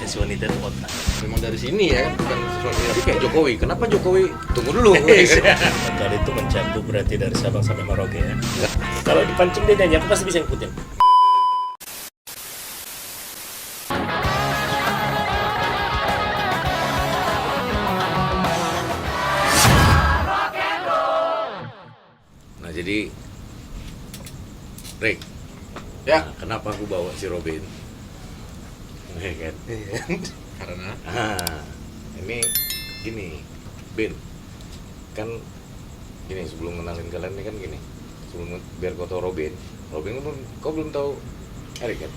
obsesi wanita itu otak. Memang dari sini ya kan, bukan sesuatu. Tapi kayak Jokowi, kenapa Jokowi? Tunggu dulu. Kalau itu mencakup berarti dari Sabang sampai Merauke ya. Kalau dipancing dia nyanyi, aku pasti bisa ngikutin. Nah jadi, Rick, Ya. nah, kenapa aku bawa si Robin? Ya kan? Karena Ini gini, Bin, kan gini sebelum kenalin kalian ini kan gini, sebelum biar kau tahu Robin kan kau belum tahu Erik kan?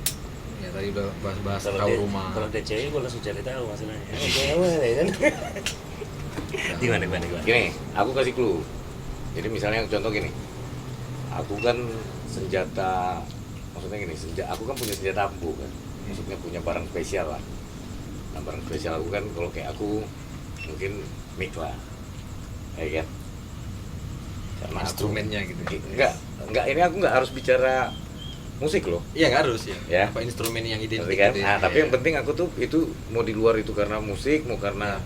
ya tadi udah bahas-bahas Kalau tahu dia, rumah. kalau dia cewek gue langsung cari tahu masalahnya. Cewek ya kan. Gimana? Gini, aku kasih clue. Jadi misalnya contoh gini, aku kan senjata, maksudnya gini, aku kan punya senjata ampuh kan, maksudnya punya barang spesial lah. Nah barang spesial aku kan kalau kayak aku mungkin mic lah, ya kan? Karena Instrumennya gitu. Enggak, ini aku nggak harus bicara musik loh. Iya nggak harus ya. Ya. Apa instrumen yang identik Ngerti kan? gitu ya. Nah, tapi Iya. yang penting aku tuh itu mau di luar itu karena musik, mau karena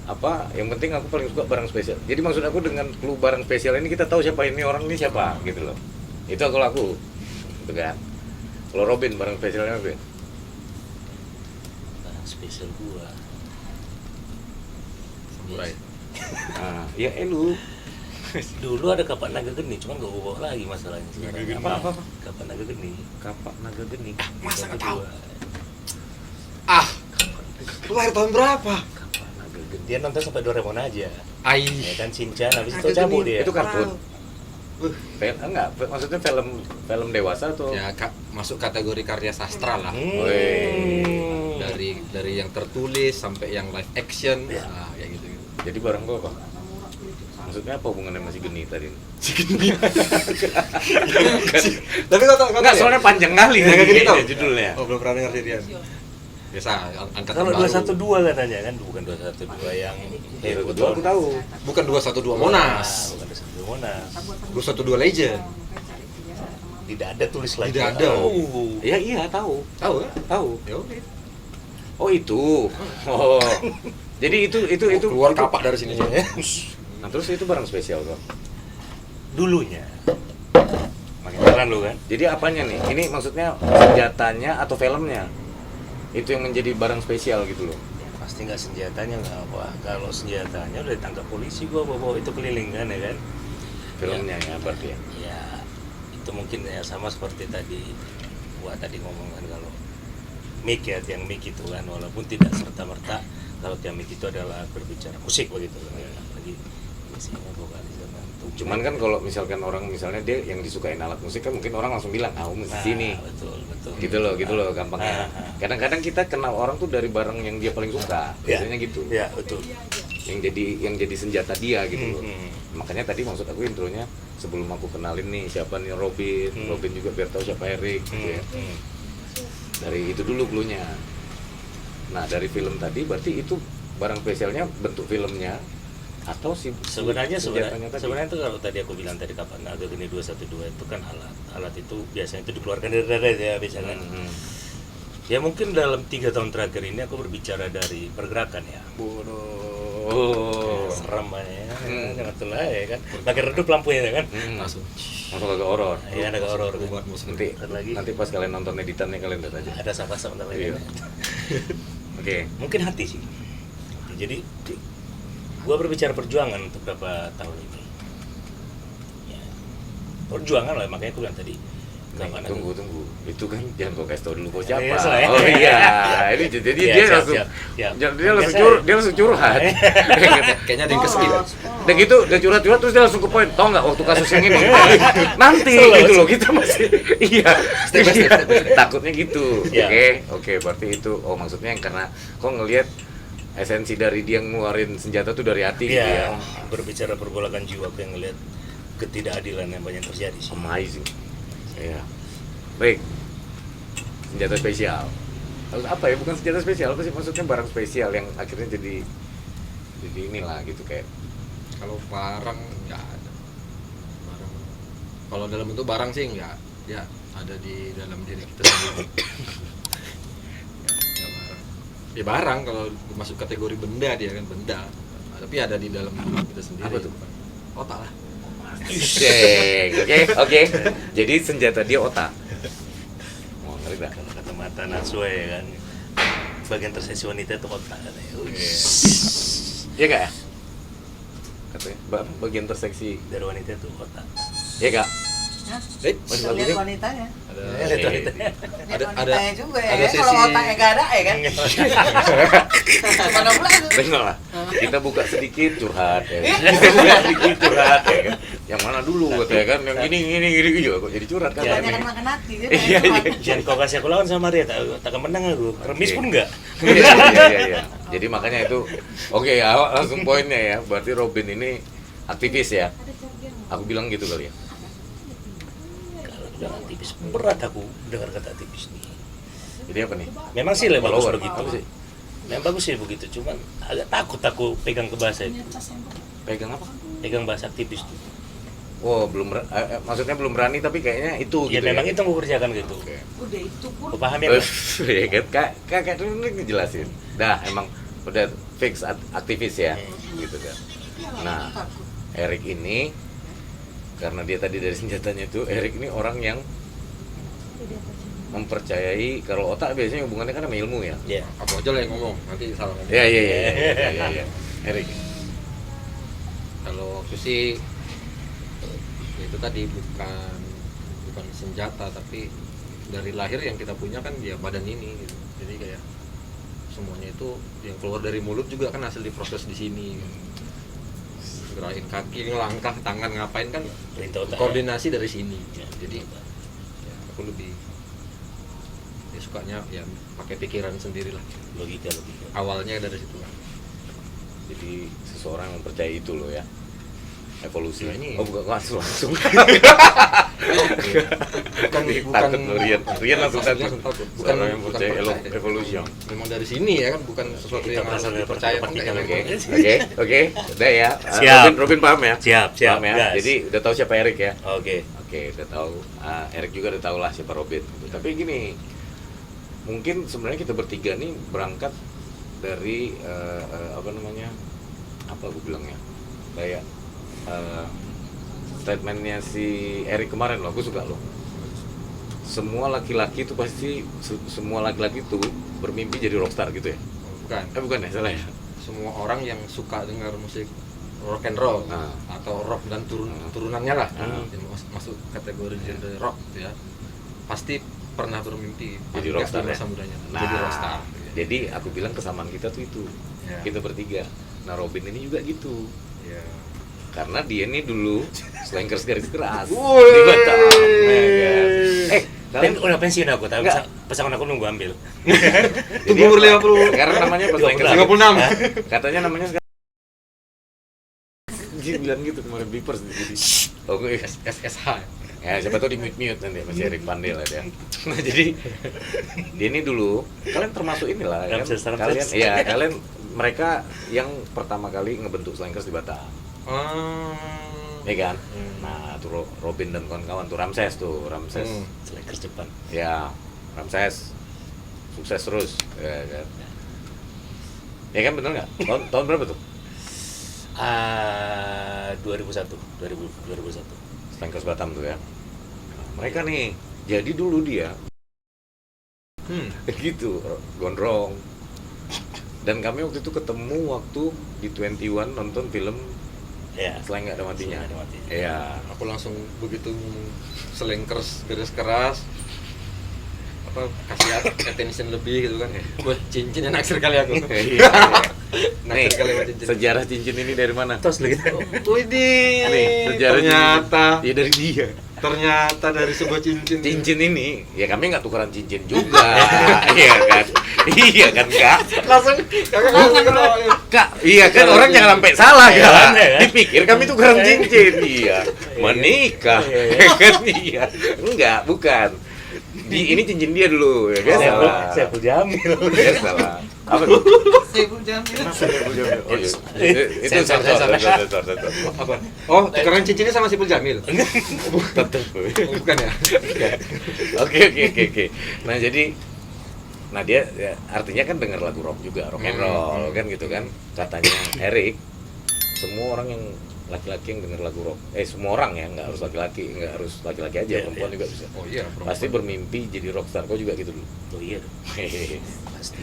apa, yang penting aku paling suka barang spesial. Jadi maksud aku dengan clue barang spesial ini kita tahu siapa ini orang ini siapa gitu loh. Itu kalau aku, gitu kan. Kalau Robin barang spesialnya apa? Barang spesial gua. Samurai. Ah, ya lu. Dulu ada kapak naga geni, cuman gak bawa lagi masalahnya sekarang. Apa? Kapak naga geni. Kapak naga geni. Masa nggak tahu? Ah, Lu lahir tahun berapa? kapak naga geni. Dia nonton sampai Doraemon aja. Ai. Ya kan Shinchan, habis itu Naga cabut geni. dia. Itu kartun. Enggak, maksudnya film dewasa atau Ya masuk kategori karya sastra lah. Hmm. Dari yang tertulis sampai yang live action. Ya. Nah, ya gitu. jadi barang gua apa? Maksudnya apa hubungannya masih geni tadi? Tapi kau tahu Enggak, soalnya panjang kali Naga tadi Geni tahu? judulnya. Oh, belum pernah dengar Rian. Biasa angkatan Kalau baru. 212 katanya kan, bukan 212 yang Hero kedua aku tahu. Bukan 212 Monas. Bukan 212 Monas. 212 Legend. Tidak ada tulis lagi. Tidak ada. Oh. Iya, tahu. Tahu ya? Tahu. Ya udah. Oh, itu. Oh. Jadi itu Keluar itu. kapak dari sini aja. Nah, terus itu barang spesial kok. Dulunya. Makin jalan lu kan. Jadi apanya nih? Ini maksudnya senjatanya atau filmnya? Itu yang menjadi barang spesial gitu loh. Pasti nggak senjatanya nggak apa. Kalau senjatanya udah ditangkap polisi gua bawa itu keliling kan ya kan. Filmnya ya berarti ya. Ya itu mungkin ya sama seperti tadi gua tadi ngomong kan, kalau mic ya, tiang mic itu kan, walaupun tidak serta-merta kalau tiang mic itu adalah berbicara musik begitu kan. Lagi biasanya vokalis kan. Cuman kan kalau misalkan orang misalnya dia yang disukain alat musik kan mungkin orang langsung bilang, "Ah, mesti sini." Betul. Gitu loh gampangnya. Kadang-kadang kita kenal orang tuh dari barang yang dia paling suka. Biasanya gitu. Ya, betul. Yang jadi senjata dia gitu loh. Hmm. Makanya tadi maksud aku intronya sebelum aku kenalin nih siapa nih Robin, Robin juga biar tahu siapa Erik gitu ya. Dari itu dulu cluenya. Nah, dari film tadi berarti itu barang spesialnya bentuk filmnya atau Sebenarnya senjatanya tadi? sebenarnya itu kalau tadi aku bilang tadi kapan naga geni 212 itu kan alat itu biasanya itu dikeluarkan dari dada ya biasanya kan. Ya mungkin dalam 3 tahun terakhir ini aku berbicara dari pergerakan ya. Oh. Serem banget ya. Jangan telah ya kan. Makin redup lampunya ya kan. Langsung. Masuk agak horor. Iya, ada horor kan. Buat musuh. Nanti pas kalian nonton editannya kalian lihat aja. Ada siapa sebentar lagi. Iya. Oke. Mungkin hati sih. Jadi gua berbicara perjuangan untuk beberapa tahun ini. Ya. Perjuangan lah, makanya aku bilang tadi. Kapan Tunggu. Itu kan jangan kau kasih tau dulu kau siapa. Iya, soalnya. Oh iya. Ini jadi Iya, dia siap, langsung siap. dia langsung curhat. Kayaknya ada yang keskip. Udah gitu, udah curhat-curhat terus dia langsung ke poin. Tahu nggak waktu kasus yang ini? Nanti gitu loh, kita masih iya. Takutnya gitu. Iya. Oke, berarti itu maksudnya yang karena kok ngelihat esensi dari dia ngeluarin senjata tuh dari hati gitu ya. Berbicara pergolakan jiwa, aku yang ngelihat ketidakadilan yang banyak terjadi sih. Amazing. Iya. Baik. Senjata spesial. Lalu apa ya? Bukan senjata spesial, apa sih maksudnya barang spesial yang akhirnya jadi inilah gitu kayak. Kalau barang nggak ada. Barang. Kalau dalam bentuk barang sih nggak. Ya ada di dalam diri kita sendiri. Ya, nggak barang. Ya barang, kalau masuk kategori benda dia kan benda. Tapi ada di dalam kita sendiri. Apa tuh? Otak lah. Oke. Jadi senjata dia otak. Mau ngeri dah. Kalau kata mata Naswa ya kan, bagian terseksi wanita itu otak katanya. Iya nggak ya? Katanya bagian terseksi Dari wanita itu otak. Iya kak? Hah? Masih Lihat lagunya? wanitanya. Ada Lihat wanitanya. Lihat Ada- wanitanya juga ya. ada Kalau sesi- otaknya nggak ada ya kan. Mana pula itu. Dengar lah. Kita buka sedikit curhat ya. Kita buka sedikit curhat ya kan. Yang mana dulu katanya kan? Yang gini juga kok jadi curhat kan? Ya, Banyak kan makan hati gitu. Iya, iya. Jangan kau kasih aku lawan sama dia, tak menang aku. Remis pun enggak. Iya. Jadi makanya itu oke ya, langsung poinnya ya. Berarti Robin ini aktivis ya. Aku bilang gitu kali ya. Kalau bilang aktivis berat aku dengar kata aktivis nih. Jadi apa nih? Memang sih lebih bagus Follower. begitu. Apa sih? Memang bagus sih begitu, cuman agak takut aku pegang ke bahasa itu. Pegang apa? Pegang bahasa aktivis tuh. Oh, maksudnya belum berani tapi kayaknya itu Ya gitu memang ya. itu yang aku kerjakan gitu. Oke. Udah itu pun. Kau paham ya? Pak? Ya kan, kakak dulu ngejelasin. Dah, emang udah fix aktivis ya, gitu kan. Nah, Erik ini karena dia tadi dari senjatanya itu, Erik ini orang yang mempercayai kalau otak biasanya hubungannya kan sama ilmu ya. Ya. Aku aja lah yang ngomong, nanti salah ngomong. Iya. Erik. Kalau aku sih ya itu tadi bukan senjata, tapi dari lahir yang kita punya kan ya badan ini gitu. Jadi kayak semuanya itu yang keluar dari mulut juga kan hasil diproses di sini gitu. Gerakin kaki, langkah, tangan ngapain kan Perintah otak. koordinasi dari sini. Ya, Jadi ya, aku lebih ya sukanya ya pakai pikiran sendiri lah. logika. Awalnya dari situ lah. Jadi seseorang yang percaya itu loh ya. Evolusi. Nah, ini- Oh, bukan langsung. Bukan Takut loh, Rian langsung takut. takut. Seorang yang percaya evolusi. Memang dari sini ya kan, bukan sesuatu yang harus Berasal dari dipercaya pertama enggak ya. kita Oke. Udah ya. Siap. Robin paham ya? Siap. Paham ya. gas. Jadi udah tahu siapa Erik ya? Oke. Oke, udah tahu. Erik juga udah tahu lah siapa Robin. Tapi gini, mungkin sebenarnya kita bertiga nih berangkat dari apa namanya? Apa aku bilangnya? Kayak statementnya si Erik kemarin loh, aku suka loh. Semua laki-laki itu pasti semua laki-laki itu bermimpi jadi rockstar gitu ya? Bukan. Bukan ya, salah ya? Semua orang yang suka dengar musik rock and roll atau rock dan turunannya lah, yang masuk kategori genre rock gitu ya, pasti pernah bermimpi Jadi paling rockstar nggak di ya? masa mudanya Nah, jadi rockstar. jadi aku bilang kesamaan kita tuh itu, Ya. kita bertiga. Nah, Robin ini juga gitu. Ya. Karena dia ini dulu slankers garis keras Woi. di Batam, ya kan? Kalian Udah pensiun aku, tapi Enggak. pesangon aku nunggu ambil. jadi umur apa? 50. Sekarang namanya pas slankers 56. katanya namanya sekarang dia bilang gitu kemarin Beepers jadi oke SSH. ya siapa tahu di mute nanti masih Erik Pandey lah dia. Nah jadi dia ini dulu kalian termasuk inilah kan? Ramses. kalian mereka yang pertama kali ngebentuk slankers di Batam. Ya kan? Nah, tuh Robin dan kawan-kawan tuh Ramses. Slackers Jepang. Ya, Ramses sukses terus, ya kan? Ya kan bener nggak? Tahun berapa tuh? 2001. Slankers Batam tuh ya. Nah, mereka nih, jadi dulu dia gitu, gondrong. Dan kami waktu itu ketemu waktu di 21 nonton film Ya. Selain nggak ada matinya. Selain Nggak Ada Matinya. Iya. Aku langsung begitu slankers garis keras apa kasih attention lebih gitu kan. Wah, cincin naksir kali aku. Nih, Naksir kali sama cincin. sejarah cincin ini dari mana? Tos lagi. Widih, Nih, sejarah ternyata cincin. Ya dari dia. ternyata dari sebuah cincin. Cincin ini, ya kami nggak tukeran cincin juga, iya kan? Iya kan kak? Langsung Kak, iya kan orang jangan sampai salah Iya, kan? ya. Dipikir kami tukeran cincin, iya. Menikah, kan? Iya. Enggak, bukan. Ini cincin dia dulu, ya kan? Salah. Saya Jamil. Ya salah. Apa tuh? Sibuk Jamil. Oh, iya. Itu Sensor. sensor. apa? Oh, tukeran cincinnya sama Sipul Jamil. Tetep. Oh, bukan ya? Oke. Nah jadi Nah dia ya, artinya kan denger lagu rock juga, rock and roll kan gitu kan. Katanya Erik, semua orang yang laki-laki yang denger lagu rock, semua orang ya, nggak harus laki-laki, nggak harus laki-laki aja, Iya, perempuan iya. juga bisa. Oh iya, perempuan. Pasti bermimpi jadi rockstar, kau juga gitu dulu. Oh iya dong, Hehehe. pasti.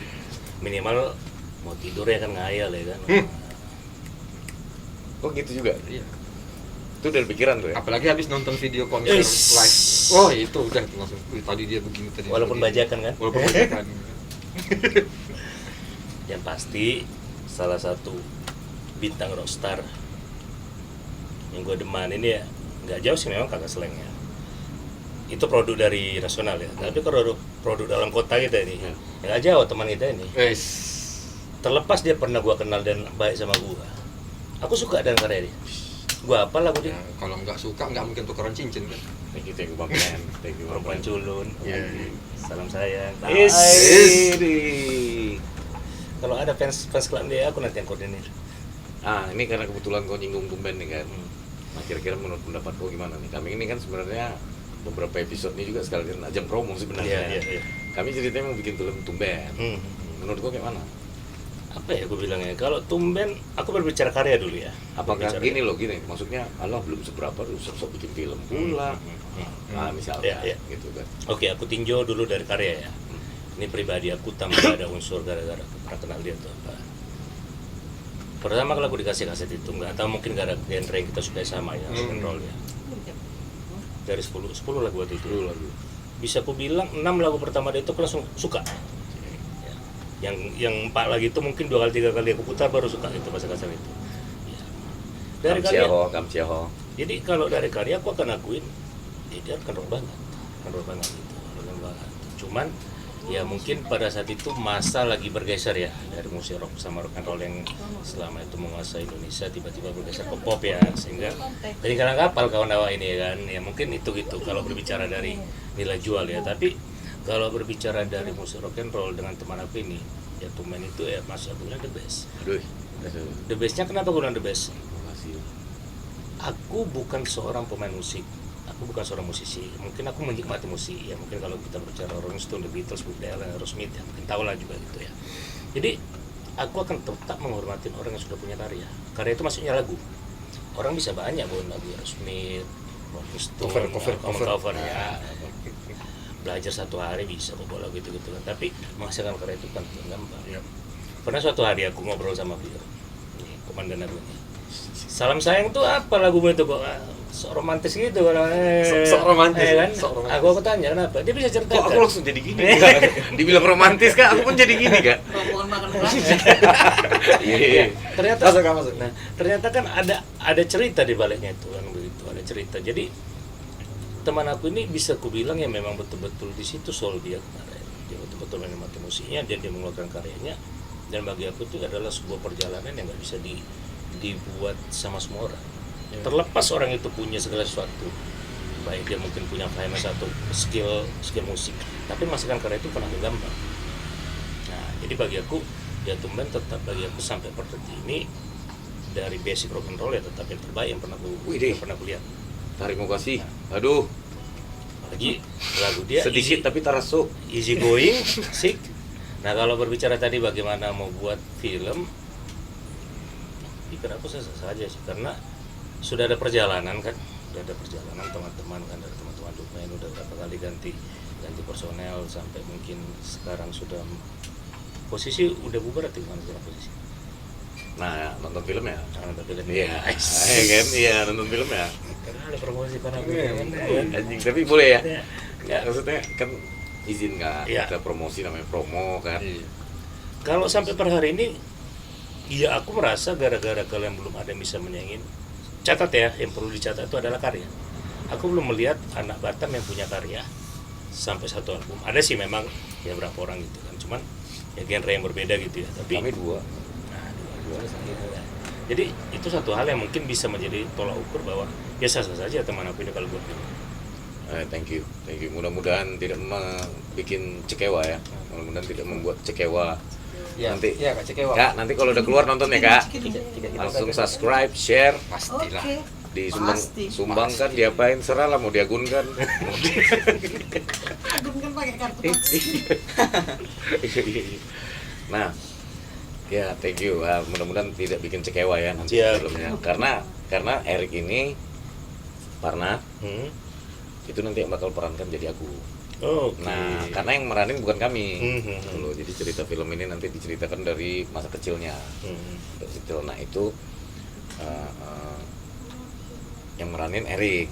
Minimal mau tidur ya kan ngayal ya kan. Kok gitu juga? Iya. Itu udah pikiran tuh ya? Apalagi habis nonton video konser Yes. live. Oh itu udah langsung. "Wih, tadi dia begini tadi. dia Walaupun begini." bajakan kan. Walaupun bajakan. Yang pasti salah satu bintang rockstar yang gue demanin ya nggak jauh sih memang kagak seleng ya. Itu produk dari nasional ya. Tapi kalau produk dalam kota kita ini ya nggak jauh teman kita ini. Wes. Terlepas dia pernah gua kenal dan baik sama gua, aku suka dengan karya dia. Gua apa lagu dia? Ya, kalau nggak suka nggak mungkin tukeran cincin kan. Thank you Bang Ben. Thank you Bang Perempuan Ben. culun. Iya. Salam sayang. Is. Kalau ada fans club dia, aku nanti yang koordinir. Ah, ini karena kebetulan kau nyinggung tumben nih kan. Hmm. Nah, kira-kira menurut pendapat kau gimana nih? Kami ini kan sebenarnya beberapa episode ini juga sekalian ajang promo sebenarnya. Iya. Kami ceritanya mau bikin film tumben. Hmm. Menurut kau kayak mana? Apa ya gue bilangnya? Kalau tumben, aku berbicara karya dulu ya. Apakah Berbicara gini loh gini, maksudnya Allah belum seberapa tuh sok bikin film pula. Nah, misalnya Iya. gitu kan. Oke, aku tinjau dulu dari karya ya. Ini pribadi aku tanpa ada unsur gara-gara aku pernah kenal dia tuh apa. Pertama kalau aku dikasih kaset itu nggak tahu mungkin gara genre yang kita suka sama ya, rock and roll ya. Dari 10 lagu waktu itu. 10 lagu. Bisa aku bilang 6 lagu pertama dia itu aku langsung suka. Ya. Yang 4 lagi itu mungkin 2 kali 3 kali aku putar baru suka itu bahasa kasar itu. Ya. Dari karya. Kamciaho. Jadi kalau dari karya aku akan akuin dia kan rock banget gitu, rock banget. Cuman ya mungkin pada saat itu masa lagi bergeser ya dari musik rock sama rock and roll yang selama itu menguasai Indonesia tiba-tiba bergeser ke pop ya, sehingga ketinggalan kapal kawan awak ini ya kan. Ya mungkin itu gitu kalau berbicara dari nilai jual ya. Tapi kalau berbicara dari musik rock and roll dengan teman aku ini ya Tumen itu ya masih aku bilang the best. Aduh. The bestnya kenapa aku bilang the best? Makasih. Aku bukan seorang pemain musik, aku bukan seorang musisi. Mungkin aku menikmati musik ya. Mungkin kalau kita berbicara Rolling Stone, The Beatles, Bob Dylan, Aerosmith ya mungkin tahu lah juga gitu ya. Jadi aku akan tetap menghormati orang yang sudah punya karya. Karya itu maksudnya lagu. Orang bisa banyak buat lagu Aerosmith, Rolling Stone, cover ya. Belajar 1 hari bisa kok lagu gitu kan. Tapi menghasilkan karya itu kan gampang. Iya. Pernah suatu hari aku ngobrol sama Viro, komandan aku ini. Salam sayang tuh apa lagumu itu kok? Sok romantis gitu kan. Sok romantis, kan? sok romantis. Aku tanya kenapa? Dia bisa ceritakan. Kok aku langsung jadi gini? Dibilang romantis Kak, aku pun jadi gini Kak. rombongan makan keras. Iya. Ternyata Masuk. Nah, ternyata kan ada cerita di baliknya itu kan begitu, ada cerita. Jadi teman aku ini bisa ku bilang ya memang betul-betul di situ soul dia kemarin. Dia betul-betul menikmati musiknya dan dia mengeluarkan karyanya. Dan bagi aku itu adalah sebuah perjalanan yang nggak bisa dibuat sama semua orang. Terlepas orang itu punya segala sesuatu, baik dia mungkin punya finance atau skill musik, tapi menghasilkan karya itu pernah gampang. Nah, jadi bagi aku ya Tumben tetap bagi aku sampai per detik ini dari basic rock and roll ya tetap yang terbaik yang pernah aku lihat. Terima kasih. Aduh, Lagi lagu dia sedikit tapi terasuk. easy going, sik. Nah kalau berbicara tadi bagaimana mau buat film, kenapa sah-sah saja sih, karena sudah ada perjalanan kan, teman-teman kan, dari teman-teman Tumben udah berapa kali ganti personel sampai mungkin sekarang sudah posisi udah bubar atau gimana sekarang posisi? Nah, nonton film ya? Nonton film Iya, ya. kan? Iya, nonton film ya. Karena ada promosi karena Anjing, tapi boleh ya? Ya. Ya, maksudnya kan izin nggak Iya. kita promosi, namanya promo kan? Iya. Kalau sampai per hari ini, ya aku merasa gara-gara kalian belum ada yang bisa menyaingin. Catat ya, yang perlu dicatat itu adalah karya. Aku belum melihat anak Batam yang punya karya sampai 1 album. Ada sih memang ya berapa orang gitu kan, cuman ya genre yang berbeda gitu ya. Tapi Kami 2. nah, dua gitu ya. Jadi itu satu hal yang mungkin bisa menjadi tolak ukur bahwa ya sah-sah saja teman aku ini kalau buat film. Thank you. Mudah-mudahan tidak bikin cekewa ya. Mudah-mudahan tidak membuat cekewa. Ya, Nanti- ya Kak Cekewa. Kak, nanti kalau udah keluar nonton ya Kak. Tiga. Langsung subscribe, share. Pastilah. Oke. di Sumbang, Pasti. Sumbang kan diapain, serah lah mau diagunkan. Agung kan pakai kartu Eh, vaksin. iya. Nah, ya thank you. Mudah-mudahan tidak bikin kecewa ya nanti Siap. filmnya. Karena Erik ini Parna Hmm? itu nanti yang bakal perankan jadi aku. Oke. Nah, karena yang meranin bukan kami. Hmm. Gitu loh. Jadi cerita film ini nanti diceritakan dari masa kecilnya. Hmm. Gitu. Nah, itu yang meranin Erik.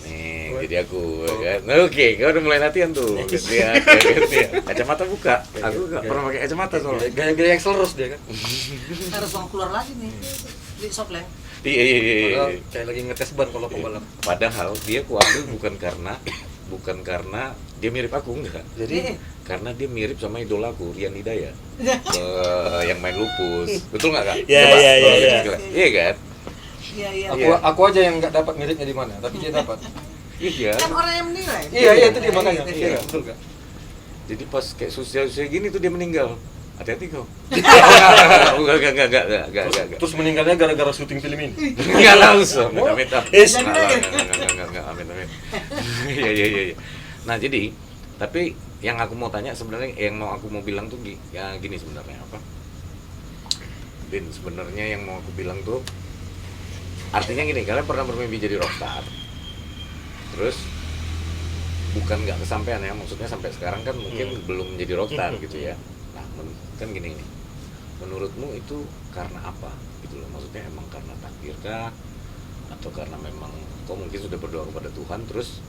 Nih, jadi aku kan. Oke, kau udah mulai latihan tuh. Lihat, kacamata buka. Aku nggak pernah pakai kacamata soalnya. Gaya-gaya yang selurus dia kan. Harus mau keluar lagi nih. Di Sopleng. Iya. Padahal kayak lagi ngetes ban kalau pembalap. Padahal dia aku ambil bukan karena dia mirip aku, enggak. Jadi Karena dia mirip sama idolaku, Rian Hidayat. Yang main lupus. Betul nggak, Kak? Ya, Coba, ya, ya, tolong ya. dijelaskan. Iya kan? iya iya. Aku aja yang nggak dapat miripnya di mana, tapi dia dapat. Iya. Kan orang yang menilai. Iya itu dia makanya. Iya. Iya betul kan. Jadi pas kayak sosial gini tuh dia meninggal. Hati-hati kau. Enggak. Terus meninggalnya gara-gara syuting film ini. Enggak langsung. Amit. Yes. Enggak, amit. Iya. Nah, jadi tapi yang aku mau tanya sebenarnya aku mau bilang tuh ya gini sebenarnya apa? Din, sebenarnya yang mau aku bilang tuh artinya gini, kalian pernah bermimpi jadi rockstar. Terus bukan nggak kesampaian ya, maksudnya sampai sekarang kan mungkin belum menjadi rockstar gitu ya. Nah, kan gini nih. Menurutmu itu karena apa? Gitu loh. Maksudnya emang karena takdir kah? Atau karena memang kau mungkin sudah berdoa kepada Tuhan terus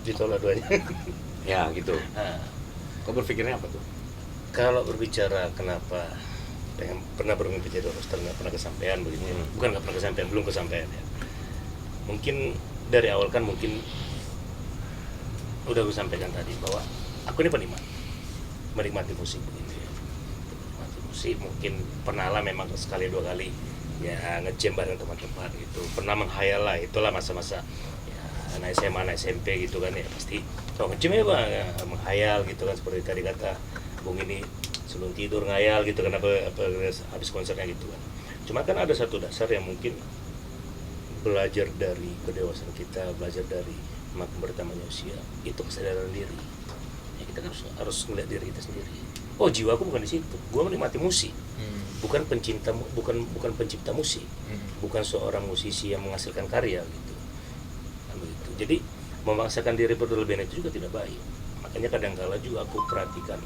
Ditolak duanya. ya gitu. Nah, Kau berpikirnya apa tuh? kalau berbicara kenapa pernah bermimpi jadi rockstar nggak pernah kesampaian begitu ya. Bukan nggak pernah kesampaian, belum kesampaian ya. Mungkin dari awal kan mungkin udah gue sampaikan tadi bahwa aku ini penikmat, menikmati musik begitu ya. Menikmati musik, mungkin pernah lah memang sekali dua kali ya ngejam bareng teman-teman gitu, pernah menghayal lah, itulah masa-masa ya, anak SMA, anak SMP gitu kan ya, pasti kalau ngejam ya bang, ya, menghayal gitu kan, seperti tadi kata Bung ini sebelum tidur ngayal gitu kan, apa habis konsernya gitu kan. Cuma kan ada satu dasar yang mungkin belajar dari kedewasaan kita, belajar dari makin bertambahnya usia, itu kesadaran diri. Ya, kita kan harus melihat diri kita sendiri. Oh, jiwaku bukan di situ. Gua menikmati musik. Bukan pencipta musik. Bukan seorang musisi yang menghasilkan karya gitu. Nah, begitu. Jadi memaksakan diri berlebihan itu juga tidak baik. Makanya kadang-kala juga aku perhatikan.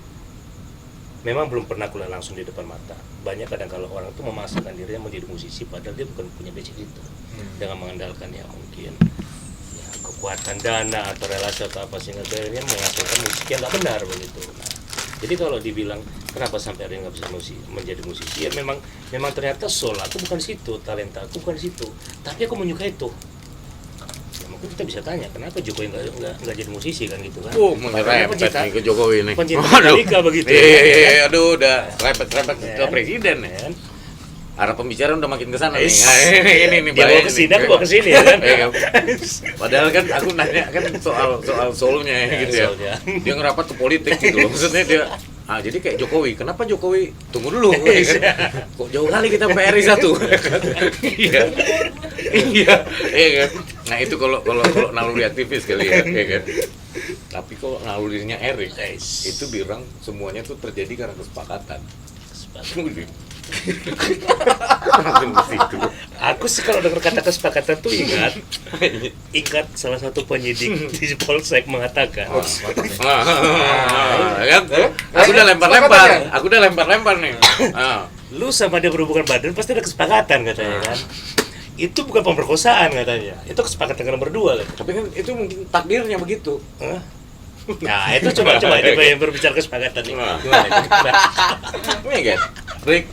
Memang belum pernah kuliah langsung di depan mata. Banyak kadang-kala orang itu memaksakan dirinya menjadi musisi padahal dia bukan punya basic itu. Dengan mengandalkan ya mungkin ya, kekuatan dana atau relasi atau apa sehingga akhirnya menghasilkan musik yang nggak benar begitu. Nah, jadi kalau dibilang kenapa sampai ada yang nggak bisa menjadi musisi, ya memang ternyata soul aku bukan di situ, talenta aku bukan di situ, tapi aku menyukai itu. Ya, mungkin kita bisa tanya kenapa Jokowi nggak jadi musisi kan gitu kan? Padahal Merepet nih ke Jokowi nih. pencinta Amerika begitu. Iya, aduh udah repet ke Ya, presiden ya. kan? Arah pembicaraan udah makin ke sana nih. Is. Nah, ini Dia bahaya bawa ke nih. sini, aku bawa ke sini ya kan? Iya. Padahal kan aku nanya kan soal soulnya ya, gitu ya. soulnya. Dia ngerapat ke politik gitu loh. Maksudnya dia jadi kayak Jokowi. Kenapa Jokowi? Tunggu dulu. Ya kan? Kok jauh kali kita PRI 1? Iya. Iya kan. Nah, itu kalau naluri aktivis kali ya, ya kan. Tapi kalau nalurinya Erik itu bilang semuanya tuh terjadi karena kesepakatan. Aku sih kalau dengar kata kesepakatan tuh ingat salah satu penyidik di Polsek mengatakan Kan? Aku udah lempar-lempar nih. lu sama dia berhubungan badan pasti ada kesepakatan katanya kan. Itu bukan pemerkosaan katanya, itu kesepakatan kalian berdua kan. Tapi kan itu mungkin takdirnya begitu. Hah? Nah itu coba yang berbicara kesepakatan nih. Gimana itu? Iya kan? Rick,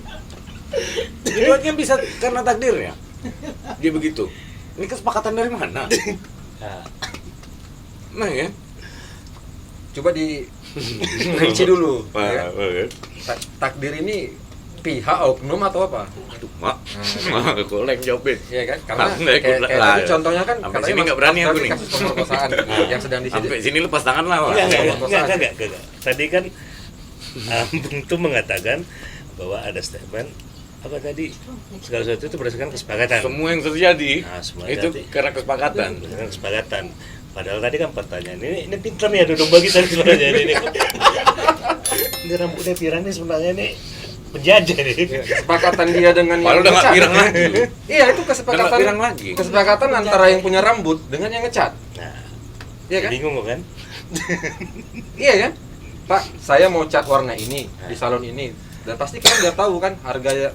itu kan bisa karena takdirnya. Dia begitu. Ini kesepakatan dari mana? Nah, Nah ya. Coba di rinci dulu. Ya. Kan? Takdir ini pihak oknum atau apa? Aduh, mak. Kok leng jawabin. Iya kan? Karena Lek, kayak tadi contohnya kan sampai katanya sini nggak berani aku nih. kasus pemerkosaan yang sedang di Sampai sini lepas tangan lah. Wak. enggak. Tadi kan Bung tuh mengatakan bahwa ada statement apa tadi, segala sesuatu itu berdasarkan kesepakatan. Semua yang terjadi Nah, semua itu jadi karena kesepakatan. berdasarkan kesepakatan. Padahal tadi kan pertanyaan ini pintar nih adu domba kita sebenarnya ini. Ini rambutnya pirang nih sebenarnya nih penjajah nih. Kesepakatan dia dengan Padahal udah nggak ngecat. pirang lagi. Iya, itu Udah nggak kesepakatan. pirang lagi. Kesepakatan antara yang punya rambut dengan yang ngecat. Nah, Iya kan? bingung kan? Iya kan? Pak, saya mau cat warna ini di salon ini. Dan pasti kan udah tahu kan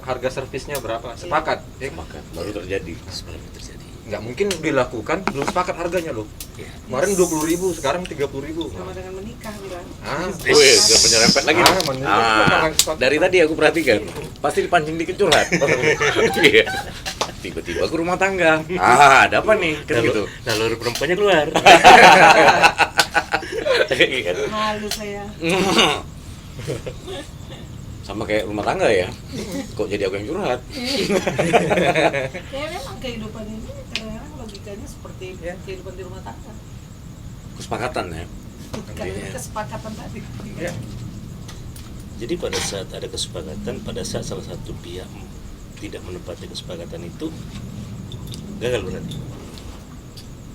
harga servisnya berapa. Sepakat. Maka baru terjadi. Sebelum terjadi. Nggak mungkin dilakukan belum sepakat harganya loh. Ya. Kemarin 20.000, sekarang 30.000. Sama dengan menikah bilang. Ah, Wih, udah penyerempet lagi. Ah, menikah. Dari tadi aku perhatikan, pasti dipancing dikit curhat. Iya. Tiba-tiba ke rumah tangga. Ada apa nih? Kan gitu. Naluri perempuannya keluar. Iya. Malu saya. Sama kayak rumah tangga ya. Kok jadi aku yang curhat? Ya memang kehidupan ini kadang-kadang logikanya seperti kehidupan di rumah tangga. Kesepakatan ya. Karena kesepakatan tadi. Ya. Jadi pada saat ada kesepakatan, pada saat salah satu pihak tidak menepati kesepakatan itu, gagal berarti.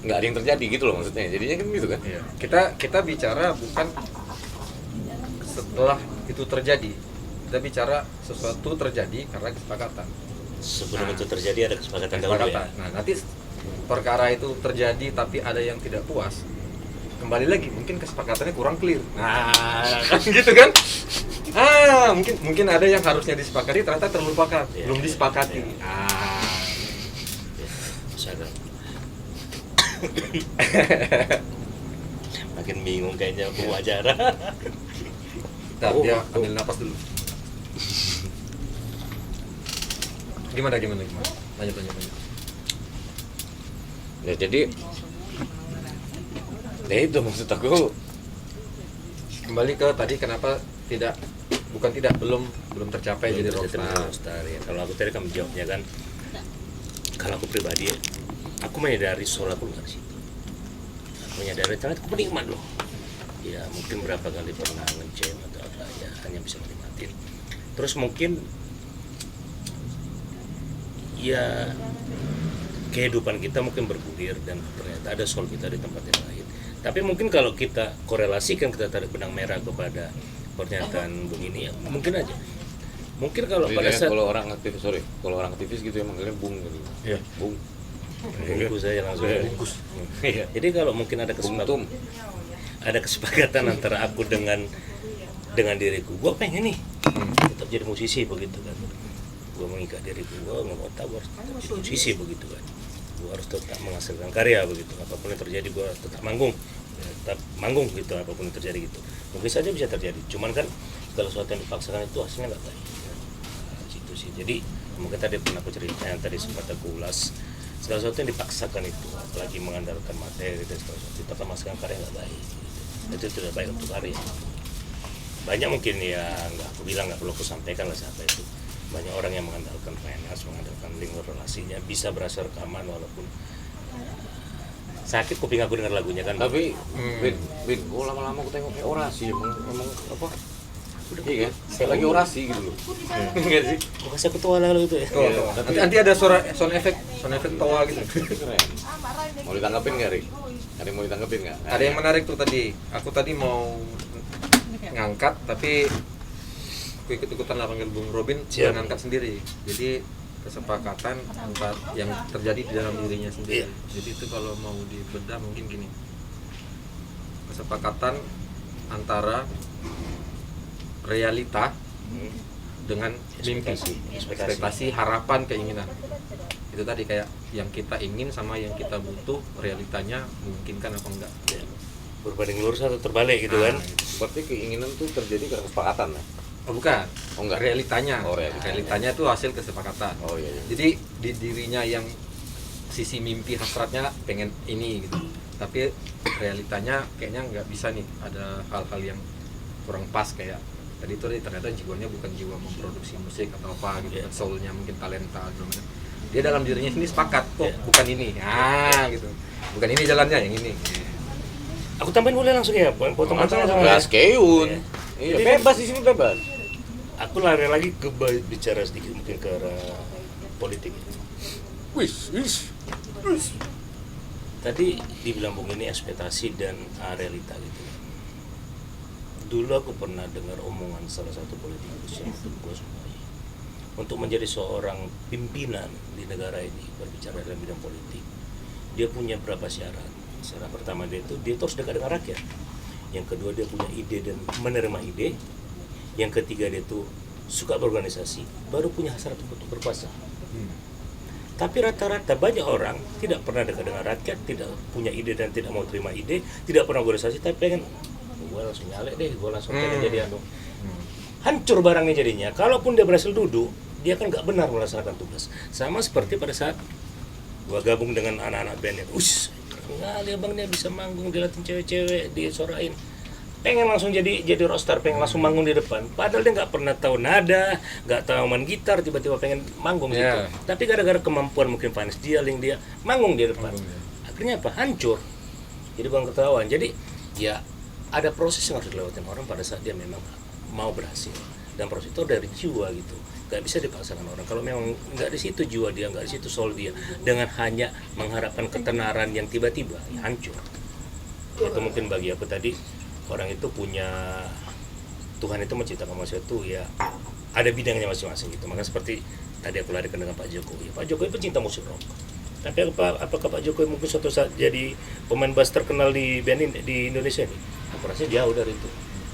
Nggak ada yang terjadi gitu loh maksudnya. Jadinya kan gitu kan. Iya. Kita bicara bukan setelah itu terjadi. Kita bicara sesuatu terjadi karena kesepakatan. Sebelum Nah, itu terjadi ada kesepakatan dahulu ya. Nah, nanti perkara itu terjadi tapi ada yang tidak puas. Kembali lagi, mungkin kesepakatannya kurang clear. Nah, kan gitu kan? Mungkin ada yang harusnya disepakati ternyata terlupakan, Ya, belum disepakati. ya. Sadar. Makin bingung kayaknya wawancara. Bentar, dia ambil napas dulu. Gimana? Lanjut. Ya jadi ya itu maksud aku. Kembali ke tadi kenapa belum tercapai jadi rockstar. Rockstar ya. Kalau aku tadi kan menjawabnya kan, kalau aku pribadi ya, aku menyadari soal aku nggak di situ. Aku menyadari ternyata aku penikmat loh. Ya mungkin berapa kali pernah ngecem atau apa ya, hanya bisa menikmatin. Terus mungkin ya kehidupan kita mungkin bergulir dan ternyata ada soul kita di tempat yang lain. Tapi mungkin kalau kita korelasikan, kita tarik benang merah kepada pernyataan Bung ini ya mungkin aja. Mungkin kalau Jadi pada saat kalau orang aktivis gitu ya manggilnya Bung gitu. Iya. Bung. bungkus saya langsung bungkus. Iya. Jadi kalau mungkin ada Untung. kesepakatan antara aku dengan diriku, gue pengen nih tetap jadi musisi begitu kan. Gue mengikat diriku, gue nggak mau tahu harus tetap jadi musisi begitu kan. Gue harus tetap menghasilkan karya begitu. Apapun yang terjadi gue tetap manggung gitu, apapun yang terjadi gitu. Mungkin saja bisa terjadi. Cuman kan kalau sesuatu yang dipaksakan itu hasilnya nggak baik. Nah, situ sih. Jadi mungkin tadi pernah aku cerita yang tadi sempat aku ulas. Segala sesuatu yang dipaksakan itu, apalagi mengandalkan materi dan segala sesuatu, tetap menghasilkan karya nggak baik. Itu tidak baik untuk karya. Banyak mungkin ya aku bilang nggak perlu aku sampaikan lah siapa itu. Banyak orang yang mengandalkan finance, mengandalkan link relasinya, bisa berasa rekaman walaupun sakit kuping aku dengar lagunya kan. Tapi Bin, lama-lama aku tengok kayak orasi emang apa? Iya kan? Saya lagi orasi gitu loh. Enggak sih? Kok kasih aku tawa lalu itu ya. Nanti ada sound effect toa gitu. Keren. Mau ditanggapin nggak, Rik? Ada yang mau ditanggapin nggak? Ada yang menarik tuh tadi. Aku tadi mau ngangkat tapi aku ikut-ikutan lah panggil Bung Robin, dia Siap. ngangkat sendiri. Jadi kesepakatan antara yang terjadi di dalam dirinya sendiri. Iya. Jadi itu kalau mau dibedah mungkin gini. Kesepakatan antara realita dengan mimpi, ekspektasi, harapan, keinginan. Itu tadi kayak yang kita ingin sama yang kita butuh, realitanya memungkinkan apa enggak. Berbanding lurus atau terbalik gitu kan. Berarti keinginan tuh terjadi karena kesepakatan ya? Oh bukan. Oh enggak. Realitanya. Oh, realitanya. Realitanya itu hasil kesepakatan. Oh iya. Jadi di dirinya yang sisi mimpi hasratnya pengen ini gitu. Tapi realitanya kayaknya nggak bisa nih, ada hal-hal yang kurang pas kayak tadi itu ternyata jiwanya bukan jiwa memproduksi musik atau apa gitu, kan soulnya mungkin talenta gitu. Dia dalam dirinya sendiri sepakat kok bukan ini. Gitu. Bukan ini jalannya, yang ini. Aku tambahin boleh langsung ya, potong-potong langsung. Gas keun. Iya. Iya, bebas di sini bebas. aku lari lagi ke bicara sedikit mungkin ke arah politik. Tadi dibilang Bung ini ekspektasi dan realita gitu. Dulu aku pernah dengar omongan salah satu politikus yang menurut gue untuk menjadi seorang pimpinan di negara ini berbicara dalam bidang politik, dia punya berapa syarat. Syarat pertama dia harus dekat dengan rakyat. Yang kedua dia punya ide dan menerima ide. Yang ketiga dia tuh suka berorganisasi, baru punya hasrat untuk berkuasa. Tapi rata-rata banyak orang tidak pernah dekat dengan rakyat, tidak punya ide dan tidak mau terima ide, tidak pernah organisasi, tapi pengen gue langsung nyalek deh, gue langsung pengen jadi anu. Hancur barangnya jadinya. Kalaupun dia berhasil duduk, dia kan nggak benar melaksanakan tugas. Sama seperti pada saat gue gabung dengan anak-anak band yang kali abang dia bisa manggung, dilatih cewek-cewek, disuarain, pengen langsung jadi rockstar, pengen langsung manggung di depan. Padahal dia nggak pernah tahu nada, nggak tahu main gitar, tiba-tiba pengen manggung gitu. Tapi gara-gara kemampuan mungkin Vanes dia, link dia, manggung di depan. Akhirnya apa? Hancur. Jadi bang ketahuan. Jadi ya ada proses yang harus dilewatin orang pada saat dia memang mau berhasil. Dan proses itu dari jiwa gitu. Nggak bisa dipaksakan orang. Kalau memang nggak di situ jiwa dia, nggak di situ soul dia, dengan hanya mengharapkan ketenaran yang tiba-tiba, ya hancur. Itu mungkin bagi aku tadi, orang itu punya, Tuhan itu menciptakan manusia itu ya ada bidangnya masing-masing gitu. Maka seperti tadi aku larikan dengan Pak Jokowi. Pak Jokowi pecinta musik rock. Tapi apakah Pak Jokowi mungkin suatu saat jadi pemain bass terkenal di band di Indonesia ini? Aku rasa jauh dari itu.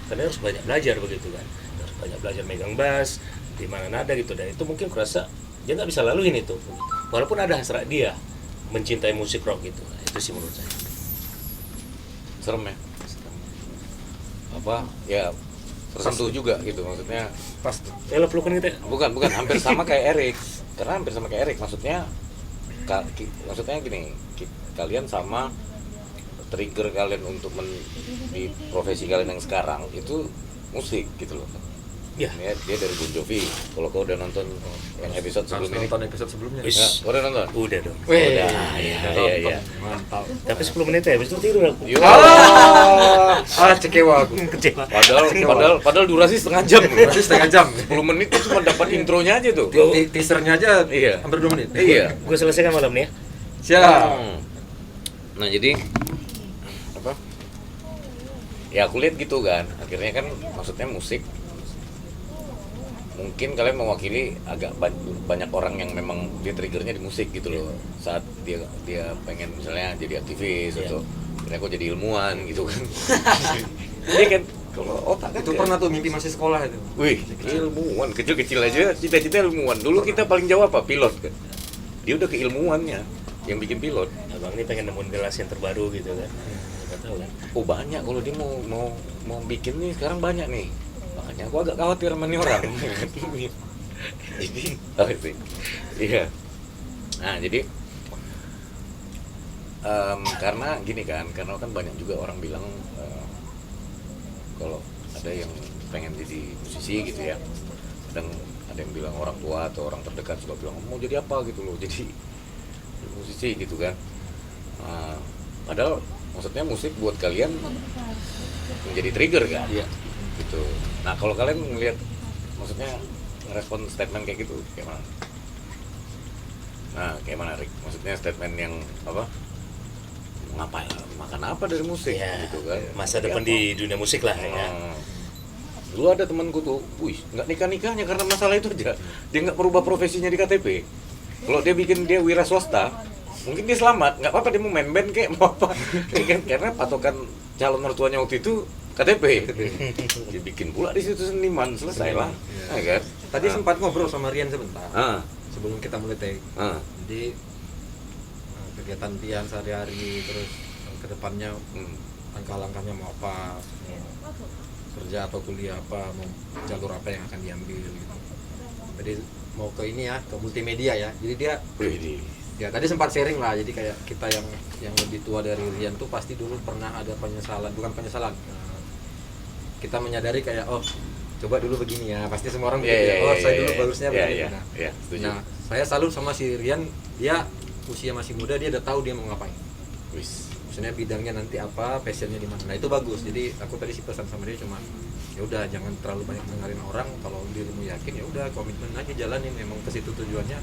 Karena harus banyak belajar begitu kan. Harus banyak belajar megang bass, di mana nada gitu, dan itu mungkin kurasa dia nggak bisa laluin itu. Walaupun ada hasrat dia mencintai musik rock gitu. Nah, itu sih menurut saya. Serem ya. Apa ya, tersentuh juga gitu maksudnya. Pas Lo pelukan kita. Bukan hampir sama kayak Erik. Karena hampir sama kayak Erik, maksudnya maksudnya gini, kalian sama trigger kalian untuk di profesi kalian yang sekarang itu musik gitu loh. Ya. Dia dari Bon Jovi. Kalau kau udah nonton yang episode sebelum ini. nonton episode sebelumnya. Ya, udah nonton? Udah dong. Udah. Iya. Mantap. Tapi 10 menit ya, habis itu tidur aku. Yo. Cekewa aku. Kecewa. Padahal durasi setengah jam. Berarti setengah jam. 10 menit itu cuma dapat intronya aja tuh. Teasernya aja Iya. hampir 2 menit. Iya. Gue selesaikan malam nih ya. Siap. Nah jadi apa? Ya aku lihat gitu kan. Akhirnya kan maksudnya musik mungkin kalian mewakili agak banyak orang yang memang dia triggernya di musik gitu loh. Saat dia pengen misalnya jadi aktivis atau akhirnya kok jadi ilmuwan gitu kan. Iya kan, kalau otak kan Itu pernah tuh mimpi masih sekolah itu. wih, ilmuwan kecil-kecil aja cita-cita ilmuwan. Dulu kita paling jauh apa? Pilot kan. Dia udah ke ilmuwannya yang bikin pilot. Abang ini pengen nemuin gelas yang terbaru gitu kan. Nggak tahu kan. Oh banyak, kalau dia mau bikin nih sekarang banyak nih. Makanya aku agak khawatir sama nih orang. Jadi, iya. Nah jadi karena gini kan banyak juga orang bilang kalau ada yang pengen jadi musisi gitu ya, kadang ada yang bilang orang tua atau orang terdekat suka bilang mau jadi apa gitu loh, jadi musisi gitu kan. Padahal maksudnya musik buat kalian menjadi trigger kan. Iya. Gitu. Nah kalau kalian melihat maksudnya respon statement kayak gitu kayak mana? Nah kayak mana Rick? Maksudnya statement yang apa? Ngapain? Makan apa dari musik Ya, gitu kan? masa depan di dunia musik lah ya. Dulu ada temanku tuh, wih nggak nikahnya karena masalah itu aja. Dia nggak merubah profesinya di KTP. Kalau dia bikin dia wira swasta, mungkin dia selamat, nggak apa-apa dia mau main band kayak mau apa. Karena patokan calon mertuanya waktu itu KTP. Dia bikin pula di situ seniman, selesai lah. Ya kan? Tadi sempat ngobrol sama Rian sebentar. Sebelum kita mulai take. Jadi kegiatan Rian sehari-hari, terus ke depannya langkah-langkahnya mau apa, kerja atau kuliah apa, mau jalur apa yang akan diambil gitu. Jadi mau ke ini ya, ke multimedia ya. Jadi dia ya tadi sempat sharing lah. Jadi kayak kita yang lebih tua dari Rian tuh pasti dulu pernah ada penyesalan, bukan penyesalan. Kita menyadari kayak coba dulu begini ya. Pasti semua orang begitu. Saya dulu bagusnya begini. Nah, saya salut sama si Rian, dia usia masih muda, dia udah tahu dia mau ngapain. Maksudnya bidangnya nanti apa, passionnya di mana. Nah itu bagus. Jadi aku tadi sih pesan sama dia cuma ya udah jangan terlalu banyak dengerin orang. Kalau dirimu yakin ya udah komitmen aja, jalanin, memang ke situ tujuannya,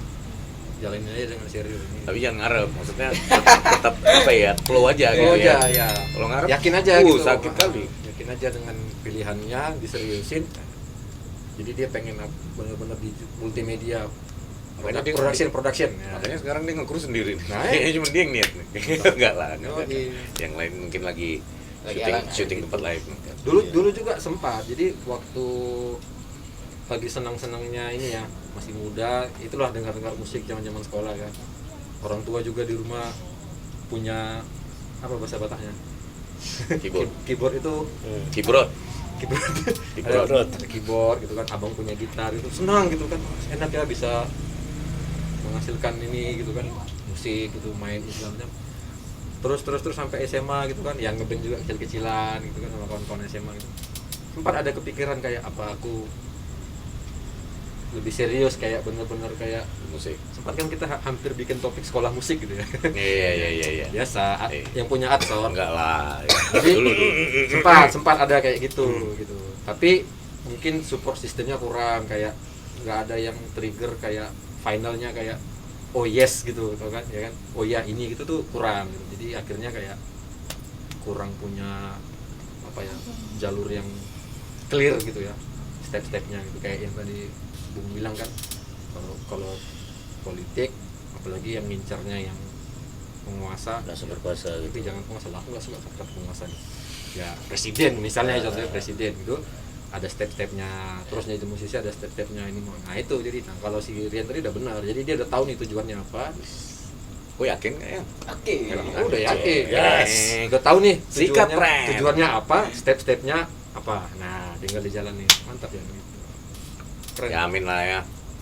jalanin aja dengan serius ini. Tapi jangan ngarep, maksudnya tetap apa ya, flow aja gitu Oh ya. ya, Kalau ngarep, yakin aja gitu. sakit kali. Yakin aja dengan pilihannya, diseriusin. Jadi dia pengen benar-benar di multimedia, Makanya dia production. Ya. Makanya sekarang dia nge-crew sendiri nih. Nah, Kayaknya cuma dia yang niat nih. Enggak lah, enggak. Yoi. Yang lain mungkin lagi Lagi syuting tempat lain. Dulu juga sempat. Jadi waktu lagi senang-senangnya ini ya, masih muda, itulah dengar-dengar musik zaman-zaman sekolah kan. Orang tua juga di rumah punya apa bahasa Bataknya? Keyboard. Keyboard itu Keyboard. ada keyboard gitu kan, abang punya gitar itu senang gitu kan, enak ya bisa menghasilkan ini gitu kan, musik gitu, main segala macam. Terus sampai SMA gitu kan, yang ngeband juga kecil-kecilan gitu kan sama kawan-kawan SMA gitu. Sempat ada kepikiran kayak apa aku lebih serius, kayak bener-bener kayak Musik. sempat kan kita hampir bikin topik sekolah musik gitu ya. Iya. Biasa yang punya aktor. Enggak lah. Jadi Dulu. sempat ada kayak gitu gitu. Tapi mungkin support sistemnya kurang, kayak nggak ada yang trigger kayak finalnya kayak oh yes gitu, tau kan ya kan, oh ya ini gitu tuh kurang gitu. Jadi akhirnya kayak kurang punya apa ya, jalur yang clear gitu ya, step-stepnya gitu, kayak yang tadi Bung bilang kan, kalau politik apalagi yang ngincarnya yang penguasa, Langsung berkuasa tapi gitu. jangan penguasa lah, aku nggak suka kata penguasa nih. Ya presiden misalnya, contohnya presiden gitu, ada step-stepnya, terus jadi musisi ada step-stepnya ini. Nah itu jadi, nah kalau si Rian tadi udah benar, jadi dia udah tahu nih tujuannya apa. Gue yakin kayaknya. Oke. Oh, udah yakin, Yes. udah tahu nih Sikat, tujuannya, Pren. tujuannya apa, step-stepnya apa. Nah tinggal dijalanin, mantap ya gitu. Keren. Ya amin lah ya.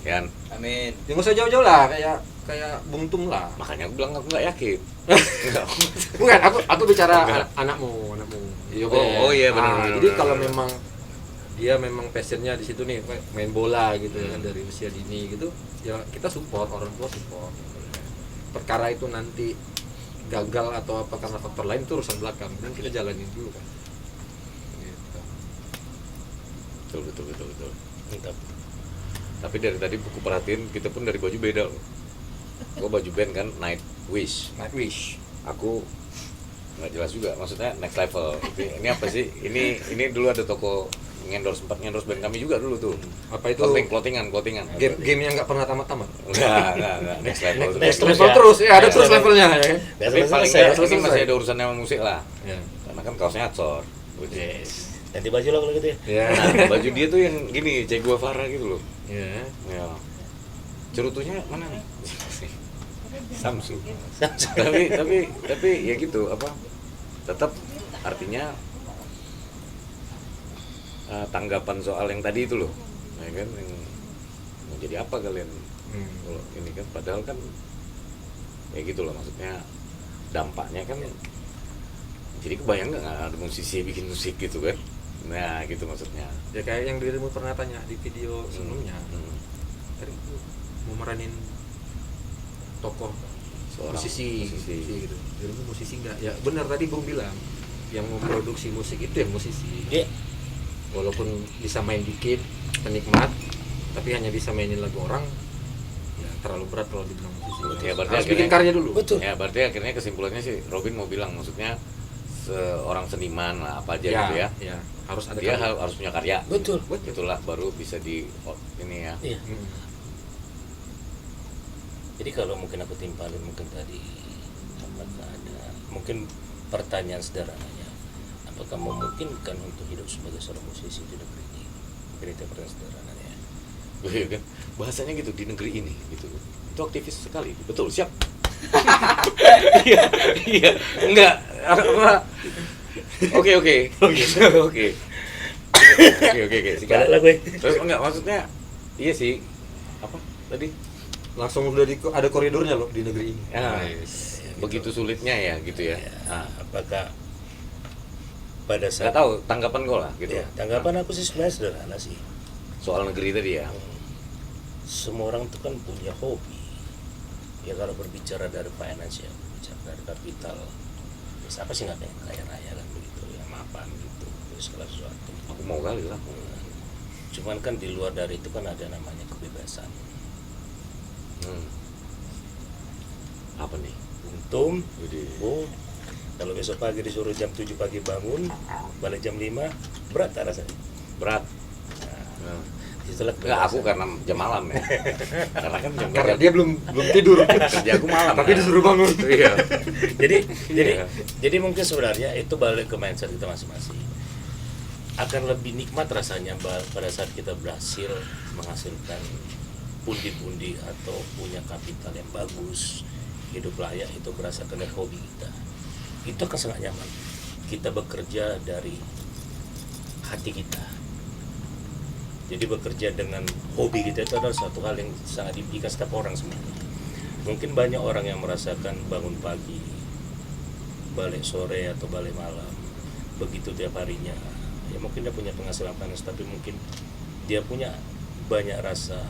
Yan. Amin. Ya nggak usah jauh-jauh lah, kayak Bung Tum lah. Makanya aku bilang aku nggak yakin. Bukan, aku bicara anakmu. Iya, Oh, iya, benar. Jadi kalau memang dia memang passionnya di situ nih, main bola gitu ya kan, dari usia dini gitu, ya kita support, orang tua support. Perkara itu nanti gagal atau apa karena faktor lain itu urusan belakang, dan kita jalanin dulu kan. Gitu. Betul. Mantap. Tapi dari tadi buku perhatiin kita pun dari baju beda loh. Gue baju band kan Nightwish. Aku nggak jelas juga, maksudnya next level. Ini apa sih? Ini dulu ada toko ngendorse band kami juga dulu tuh. Apa itu? Clothingan. Game yang nggak pernah tamat-tamat. Enggak. Next level. Next Terus ya. terus, ya ada Next terus level. levelnya ya kan. Tapi paling selesai. nggak ini Selesai. masih ada urusannya sama musik lah. Ya. Karena kan kaosnya Atsor. Yes. Ganti baju lah kalau gitu ya. Ya. Nah, baju dia tuh yang gini, Che Guevara gitu loh. Ya. Ya. Cerutunya mana nih? Samsung. tapi ya gitu apa? Tetap artinya tanggapan soal yang tadi itu loh. Nah, kan yang mau jadi apa kalian? Kalau ini kan padahal kan ya gitu loh, maksudnya dampaknya kan jadi kebayang nggak ada musisi bikin musik gitu kan? Nah gitu maksudnya. Ya kayak yang dirimu pernah tanya di video sebelumnya. Tadi mau meranin tokoh Seorang musisi gitu. Dirimu musisi enggak? Ya benar tadi Bung bilang, yang memproduksi musik itu yang musisi. Iya. Walaupun bisa main dikit, penikmat, tapi hanya bisa mainin lagu orang, ya terlalu berat kalau dibilang musisi. Ya, berarti harus akhirnya- bikin karya dulu. Betul. Ya berarti akhirnya kesimpulannya sih Robin mau bilang, maksudnya seorang seniman lah apa aja gitu ya. Ya, harus ada Dia karya. harus punya karya. Betul. Itulah baru bisa di ini ya. Iya. Hmm. Jadi kalau mungkin aku timpalin mungkin tadi, apakah ada mungkin pertanyaan sederhananya, apakah memungkinkan untuk hidup sebagai seorang musisi di negeri ini? Mungkin itu pertanyaan sederhananya. Iya kan? Bahasanya gitu di negeri ini gitu. Itu aktivis sekali. Betul, siap. Iya, enggak. Oke. Sikat. Balik lah gue. Terus enggak, maksudnya iya sih. Apa tadi? Langsung udah ada koridornya loh di negeri ini. Ya, Nice. begitu sulitnya ya gitu ya. Nah, apakah pada Nggak saat tahu tanggapan gue lah gitu. ya, tanggapan aku sih sebenarnya sederhana sih. Soal negeri tadi ya. Semua orang itu kan punya hobi. Ya kalau berbicara dari finance ya, berbicara dari kapital. Ya, siapa sih nggak pengen kaya raya kan begitu ya, mapan gitu, segala sesuatu. Aku aku mau kali lah. Cuman kan di luar dari itu kan ada namanya kebebasan. Apa nih? Untung, Jadi oh, kalau besok pagi disuruh jam 7 pagi bangun, balik jam 5, berat tak rasanya? berat. Nah, itulah Enggak, aku karena jam malam ya. Karena kan jam Karena dia belum tidur. kerja aku malam. Tapi disuruh bangun. Iya. jadi jadi mungkin sebenarnya itu balik ke mindset kita masing-masing. Akan lebih nikmat rasanya pada saat kita berhasil menghasilkan pundi-pundi atau punya kapital yang bagus, hidup layak, itu berdasarkan dari hobi kita. Itu akan sangat nyaman. Kita bekerja dari hati kita. Jadi bekerja dengan hobi kita itu adalah suatu hal yang sangat dimiliki setiap orang sebenarnya. Mungkin banyak orang yang merasakan bangun pagi, balik sore atau balik malam, begitu tiap harinya. Ya mungkin dia punya penghasilan panas, tapi mungkin dia punya banyak rasa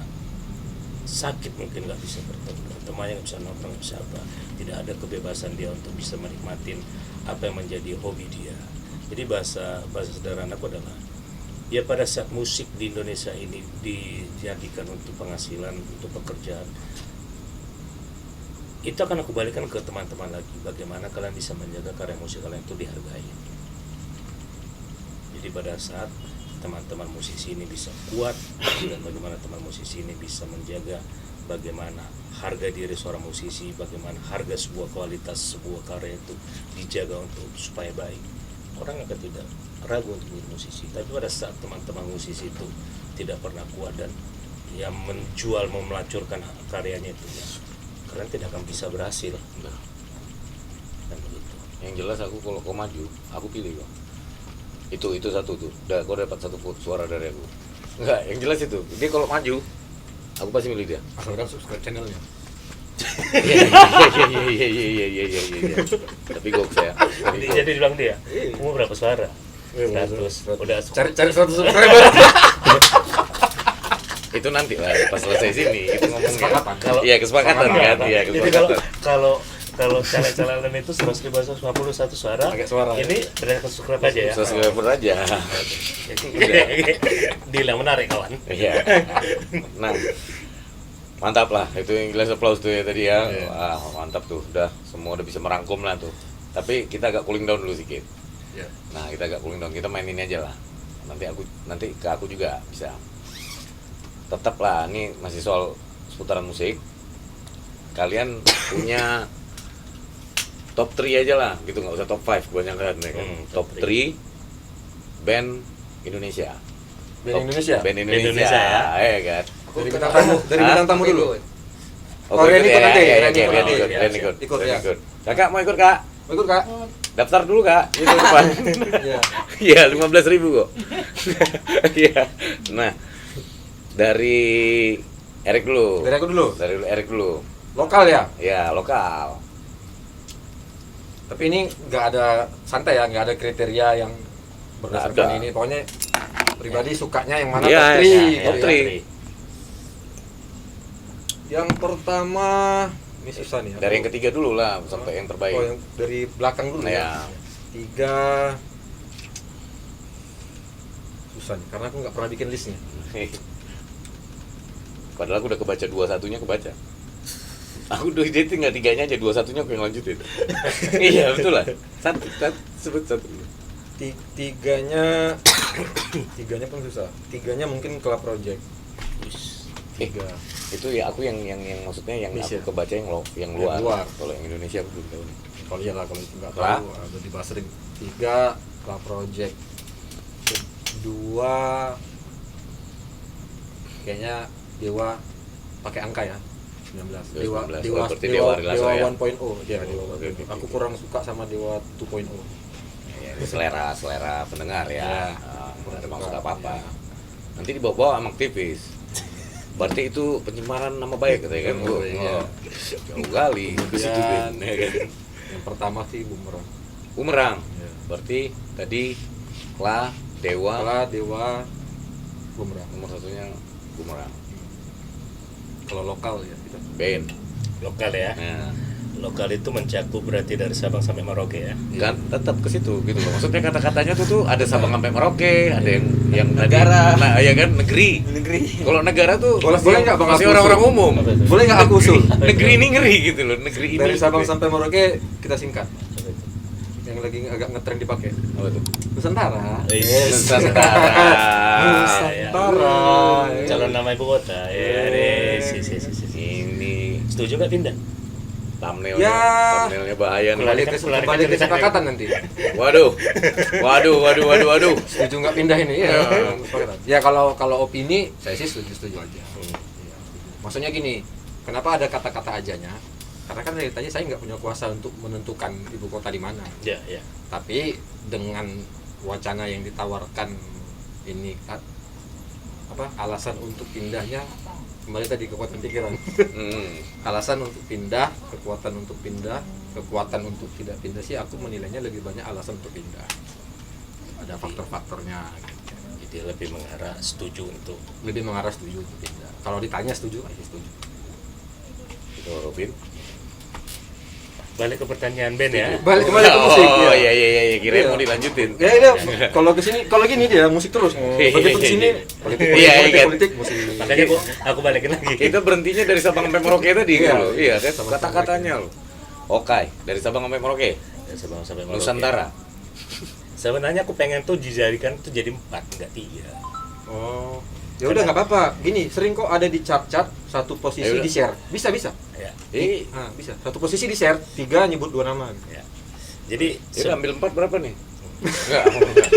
sakit, mungkin nggak bisa bertemu temannya, nggak bisa nongkrong, nggak bisa apa, tidak ada kebebasan dia untuk bisa menikmatin apa yang menjadi hobi dia. Jadi bahasa sederhana aku adalah ya pada saat musik di Indonesia ini dijadikan untuk penghasilan, untuk pekerjaan, itu akan aku balikan ke teman-teman lagi, bagaimana kalian bisa menjaga karya musik kalian itu dihargai. Jadi pada saat teman-teman musisi ini bisa kuat, dan bagaimana teman musisi ini bisa menjaga bagaimana harga diri seorang musisi, bagaimana harga sebuah kualitas sebuah karya itu dijaga untuk supaya baik, orang akan tidak ragu untuk menjadi musisi. Tapi pada saat teman-teman musisi itu tidak pernah kuat dan yang menjual, melacurkan karyanya itu, ya, kalian tidak akan bisa berhasil. Dan begitu. Yang jelas aku kalau kau maju, aku pilih kok. Itu satu tuh. Udah kau dapat satu suara dari aku. Enggak, yang jelas itu. Dia kalau maju, aku pasti milih dia. Asalkan subscribe channelnya. Iya. Tapi goks ya. Jadi bilang dia, kamu berapa suara? 100. Udah Cari 100 subscriber. Itu nanti lah pas selesai sini itu ngomongnya. Kesepakatan. Iya, kesepakatan kan? Iya, Jadi kesepakatan. kalau caleg-calegan itu 1.151 suara, Pakai suara, ini berdasarkan subscribe aja ya. Subscriber aja. Deal yang menarik kawan. Iya. Nah, mantap lah. Itu yang jelas applause tuh ya tadi ya. Wah, mantap tuh. Udah semua udah bisa merangkum lah tuh. Tapi kita agak cooling down dulu sedikit. Ya. Nah, kita agak cooling down. Kita main ini aja lah. Nanti ke aku juga bisa. Tetap lah, ini masih soal seputaran musik. Kalian punya top 3 aja lah, gitu, nggak usah top 5 kebanyakan ya kan. Top 3 band Indonesia. Band Indonesia? Band Indonesia, Indonesia ya. Ya kan. Dari bintang tamu dulu. Oh, Rian ikut nanti, ya, Rian ikut. Rian ikut. Ikut, ya. Kakak mau ikut, Kak? Mau ikut, Kak? Daftar dulu, Kak. Itu depan. Iya. Iya, 15.000 kok. Iya. Nah, dari Erik dulu. Dari aku dulu. Dari Erik dulu. Lokal ya? Ya, lokal. Tapi ini nggak ada santai ya, nggak ada kriteria yang berdasarkan Nggak ada. ini. Pokoknya pribadi sukanya yang mana Iya, top 3 iya, gitu top ya. three. Yang pertama ini susah nih. Dari yang ketiga dulu lah sampai yang terbaik. Oh, yang dari belakang dulu Nah, ya. ya. 3 susah nih karena aku nggak pernah bikin listnya. Padahal aku udah kebaca 2-1-nya kebaca. Aku udah dia tinggal 3-nya aja, 2-1-nya aku yang lanjutin. Iya, betul lah. Sebut satu. Tiganya pun susah. 3-nya mungkin Club Project. 3. Itu ya aku yang maksudnya yang Indonesia. aku kebaca yang Yang luar. luar. Kalau yang Indonesia aku belum tahu nih. Kalau iyalah kalau itu nggak Lah. tahu ada dibahas sering. 3 Club Project. 2 kayaknya Dewa pakai angka ya. 19. Dewa 19. Dewa Oh, berarti Dewa, Dewa Rilaso Dewa ya? 1.0. Ya, Dewa Oh, 1.0. oke. Aku kurang suka sama Dewa 2.0. Ya, selera pendengar ya. Ya. Nggak ada maksud apa-apa. Nanti dibawa-bawa sama aktivis. Berarti itu pencemaran nama baik katanya kan. Oh, iya. Jauh kali ke situ Kemudian, Ben, ya kan. yang pertama sih Bumerang. Bumerang. Ya. Berarti tadi Dewa, Kala Dewa Bumerang. nomor satunya Bumerang. Kalau lokal ya kita. Ben. Lokal ya. Nah, lokal itu mencakup berarti dari Sabang sampai Merauke ya. Kan tetap ke situ gitu loh. Maksudnya kata-katanya tuh ada Sabang sampai Merauke, ada yang Negara. tadi, nah ya kan negeri. Kalau negara tuh Boleh nggak Bang masih aku orang-orang usul? umum. Boleh nggak aku usul? Negeri ini ngeri gitu loh, negeri ini. Dari Sabang gitu. sampai Merauke kita singkat. Yang lagi agak ngetren dipakai. Apa tuh? Nusantara. Nusantara. Nusantara. Calon nama ibu kota ya. Si. Ini Setuju nggak pindah? thumbnailnya, Ya. thumbnailnya bahaya nih. Kembali ke kesepakatan nanti. Waduh. Setuju nggak pindah ini ya? Kesepakatan. Ya kalau opini saya sih setuju aja. Iya. Maksudnya gini, kenapa ada kata-kata ajanya? Karena kan dari tadi saya nggak punya kuasa untuk menentukan ibu kota di mana. Ya. Tapi dengan wacana yang ditawarkan ini alasan untuk pindahnya kembali tadi kekuatan pikiran. Alasan untuk pindah, kekuatan untuk pindah, kekuatan untuk tidak pindah sih aku menilainya lebih banyak alasan untuk pindah. Ada faktor-faktornya. Jadi lebih mengarah setuju untuk Lebih mengarah setuju untuk pindah. Kalau ditanya setuju, pasti setuju. Itu Robin. balik ke pertanyaan Ben ya. Balik kembali ke musik. Oh ya. iya, kira Iya. mau dilanjutin. Ya ini kalau kesini, kalau gini dia musik terus. Begitu kesini politik, musik. Makanya aku balikin lagi. Kita berhentinya dari Sabang sampai Merauke tadi Iya. gitu loh. Iya, kan Sama kata-katanya loh. Oke, dari Sabang sampai Merauke. Ya, Sabang sampai Merauke. Nusantara. Sebenarnya aku pengen tuh dijadikan tuh jadi 4 enggak 3. Oh. Ya udah nggak apa-apa. Gini, sering kok ada di chart-chart satu posisi Ya udah. di share. Bisa. Ya. Bisa. Satu posisi di share, 3 nyebut 2 nama. Ya. Jadi Kita ambil 4 berapa nih? Enggak.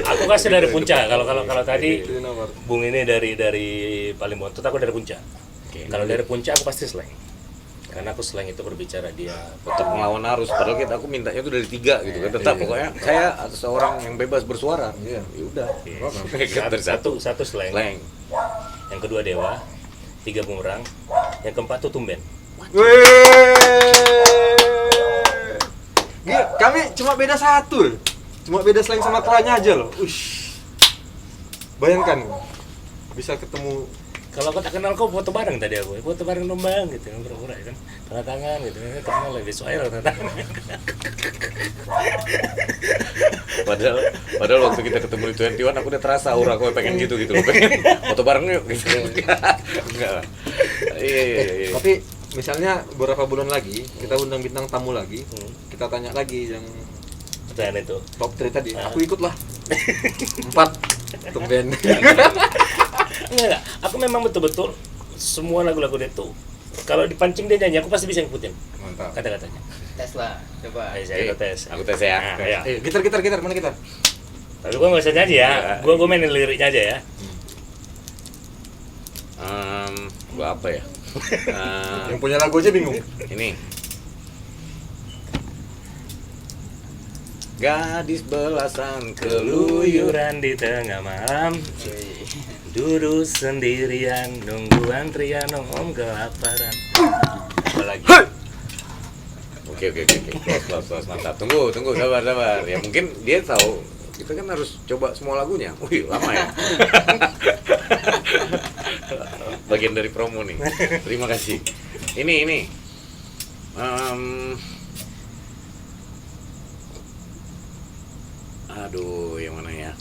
aku kasih dari puncak. Kalau tadi Itu nomor. Bung ini dari paling bontot, aku dari puncak. Oke. Kalau dari puncak aku pasti slang. Karena aku slang itu berbicara dia Tetap melawan arus, padahal aku mintanya itu dari 3 gitu kan. Tetap pokoknya saya seorang yang bebas bersuara. Iya. Ya udah. Satu, Dari satu slang. Slang. Yang kedua dewa, 3 bumerang, yang keempat tuh tumben. Gila, kami cuma beda satu. Cuma beda slang sama teranya aja loh. Ush. Bayangkan bisa ketemu. Kalau aku tak kenal kau foto bareng tadi aku, foto bareng dong bang gitu, pura-pura kan, tanda tangan gitu, kenal lebih soalnya tanda tangan. Padahal waktu kita ketemu di 21 aku udah terasa aura aku pengen gitu loh. Pengen foto bareng yuk gitu. Enggak lah. Iya. Tapi misalnya beberapa bulan lagi kita undang bintang tamu lagi, kita tanya lagi yang Pertanyaan itu. top 3 tadi. Aku ikut lah. 4 tumben. Enggak, aku memang betul-betul semua lagu-lagu dia tuh kalau dipancing dia nyanyi, aku pasti bisa ngikutin Mantap. kata-katanya. Tes lah, coba. Ayo saya ikut tes. Aku tes ya. Nah, ya. Gitar mana gitar? Tapi gua nggak usah nyanyi ya, gua mainin liriknya aja ya. Gua apa ya? Yang punya lagu aja bingung. Ini. Gadis belasan keluyuran. Keluyuran di tengah malam, duduk sendirian nunggu antrian om kelaparan. Apalagi? Oke. Close, mantap. Tunggu, sabar. Ya mungkin dia tahu. Kita kan harus coba semua lagunya. Wih, lama ya. Bagian dari promo nih. Terima kasih. Ini. Aduh, yang mana ya?